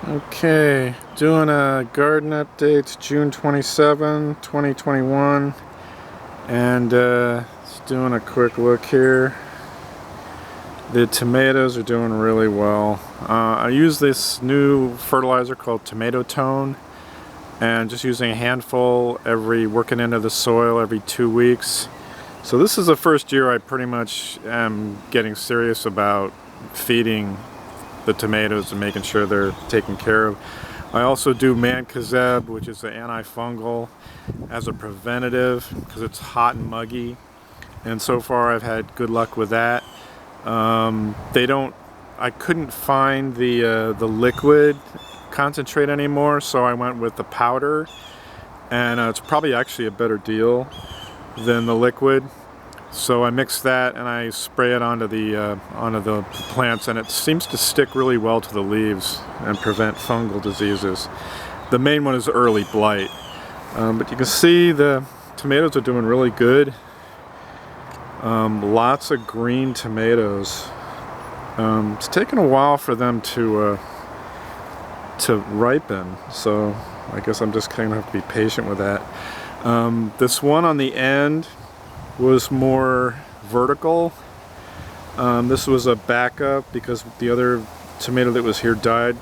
Okay, doing a garden update, June 27, 2021, and just doing a quick look here. The tomatoes are doing really well. I use this new fertilizer called Tomato Tone, and just using a handful working into the soil every 2 weeks. So this is the first year I pretty much am getting serious about feeding the tomatoes and making sure they're taken care of. I also do mancozeb, which is an antifungal, as a preventative because it's hot and muggy, and so far I've had good luck with that. I couldn't find the liquid concentrate anymore, so I went with the powder, and it's probably actually a better deal than the liquid. So I mix that and I spray it onto the plants, and it seems to stick really well to the leaves and prevent fungal diseases. The main one is early blight, but you can see the tomatoes are doing really good. Lots of green tomatoes. It's taken a while for them to ripen, so I guess I'm just kind of have to be patient with that. This one on the end was more vertical. This was a backup because the other tomato that was here died,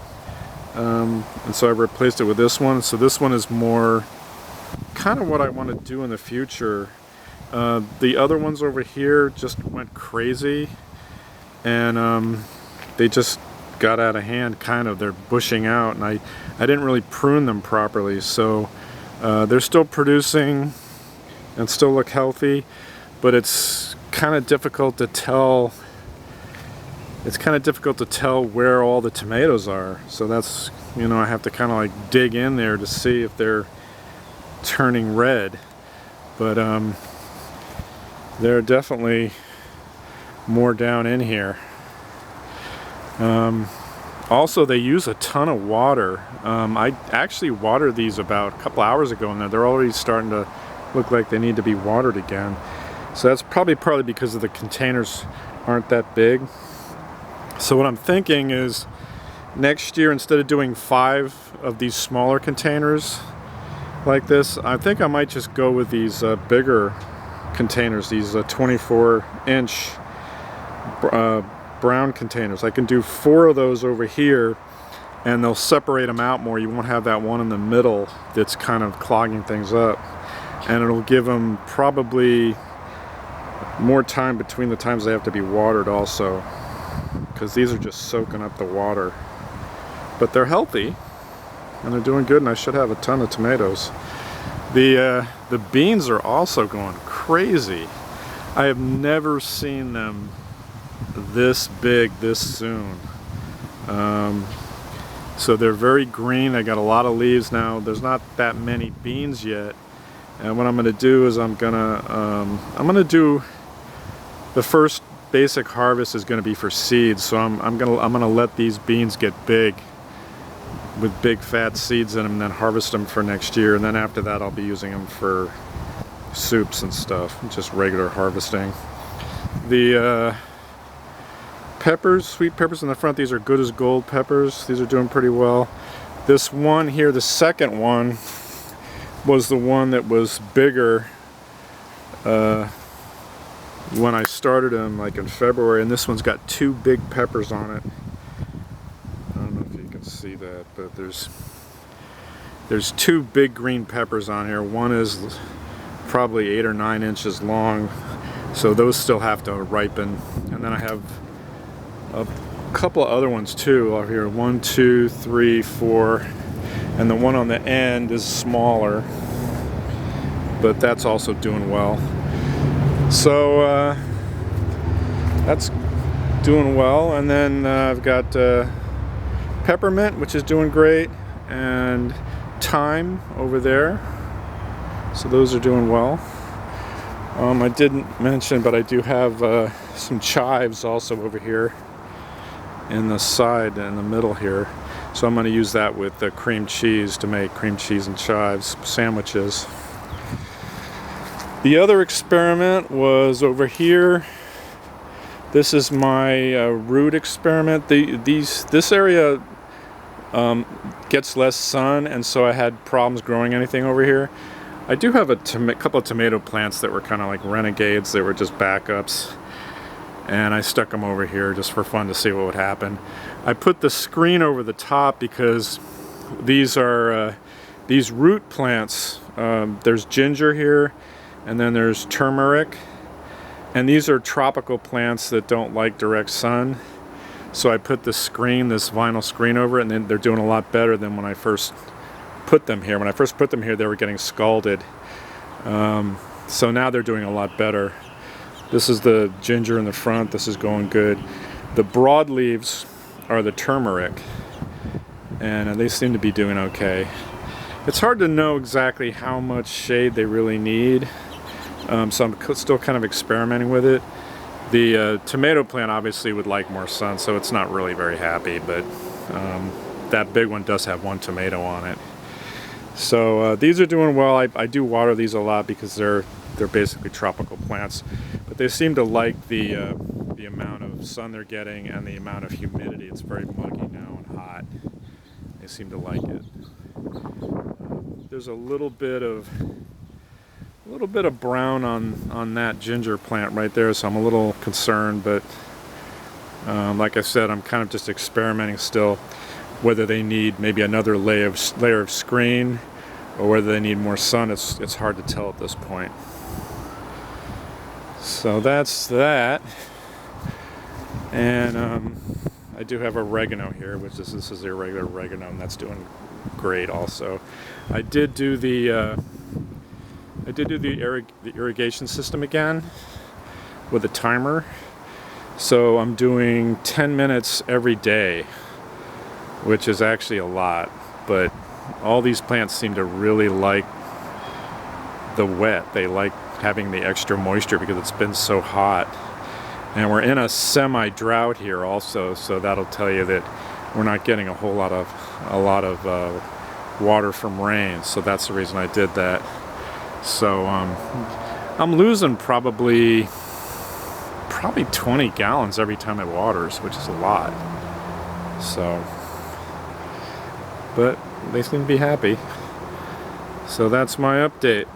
and so I replaced it with this one. So this one is more kind of what I want to do in the future. The other ones over here just went crazy, and they just got out of hand, kind of. They're bushing out, and I didn't really prune them properly, so they're still producing and still look healthy, but it's kind of difficult to tell. It's kind of difficult to tell where all the tomatoes are. So that's, I have to kind of like dig in there to see if they're turning red. But there are definitely more down in here. Also, they use a ton of water. I actually watered these about a couple hours ago, and they're already starting to look like they need to be watered again. So that's probably because of the containers aren't that big. So what I'm thinking is next year, instead of doing 5 of these smaller containers like this, I think I might just go with these bigger containers, these 24-inch brown containers. I can do 4 of those over here, and they'll separate them out more. You won't have that one in the middle that's kind of clogging things up, and it'll give them probably more time between the times they have to be watered also, because these are just soaking up the water. But they're healthy and they're doing good, and I should have a ton of tomatoes. The beans are also going crazy. I have never seen them this big this soon. So they're very green. They got a lot of leaves now. There's not that many beans yet, and what I'm going to do is I'm gonna do the first basic harvest is going to be for seeds. So I'm gonna let these beans get big with big fat seeds in them, and then harvest them for next year. And then after that, I'll be using them for soups and stuff, just regular harvesting. The peppers, sweet peppers in the front, these are good as gold peppers. These are doing pretty well. This one here, the second one, was the one that was bigger when I started them, like in February, and this one's got 2 big peppers on it. I don't know if you can see that, but there's 2 big green peppers on here. One is probably 8 or 9 inches long, so those still have to ripen. And then I have a couple of other ones too over here. 1, 2, 3, 4, and the one on the end is smaller, but that's also doing well. So that's doing well. And then I've got peppermint, which is doing great, and thyme over there. So those are doing well. I didn't mention, but I do have some chives also over here in the side, in the middle here. So I'm going to use that with the cream cheese to make cream cheese and chives sandwiches. The other experiment was over here. This is my root experiment. This area gets less sun, and so I had problems growing anything over here. I do have a couple of tomato plants that were kind of like renegades. They were just backups, and I stuck them over here just for fun to see what would happen. I put the screen over the top because these are these root plants. There's ginger here, and then there's turmeric, and these are tropical plants that don't like direct sun. So I put the screen, this vinyl screen over it, and then they're doing a lot better than when I first put them here. When I first put them here, they were getting scalded. So now they're doing a lot better. This is the ginger in the front. This is going good. The broadleaves are the turmeric, and they seem to be doing okay. It's hard to know exactly how much shade they really need, so I'm still kind of experimenting with it. The tomato plant obviously would like more sun, so it's not really very happy, but that big one does have one tomato on it. So these are doing well. I do water these a lot because they're basically tropical plants, but they seem to like the amount of sun they're getting and the amount of humidity. It's very muggy now and hot. They seem to like it. There's a little bit of brown on that ginger plant right there, so I'm a little concerned, but like I said, I'm kind of just experimenting still whether they need maybe another layer of screen or whether they need more sun. It's hard to tell at this point. So that's that. And I do have oregano here, which this is the irregular oregano, and that's doing great also. I did do the irrigation system again with a timer. So I'm doing 10 minutes every day, which is actually a lot, but all these plants seem to really like the wet. They like having the extra moisture because it's been so hot. And we're in a semi-drought here also, so that'll tell you that we're not getting a lot of water from rain. So that's the reason I did that. So I'm losing probably 20 gallons every time it waters, which is a lot. So, but they seem to be happy. So that's my update.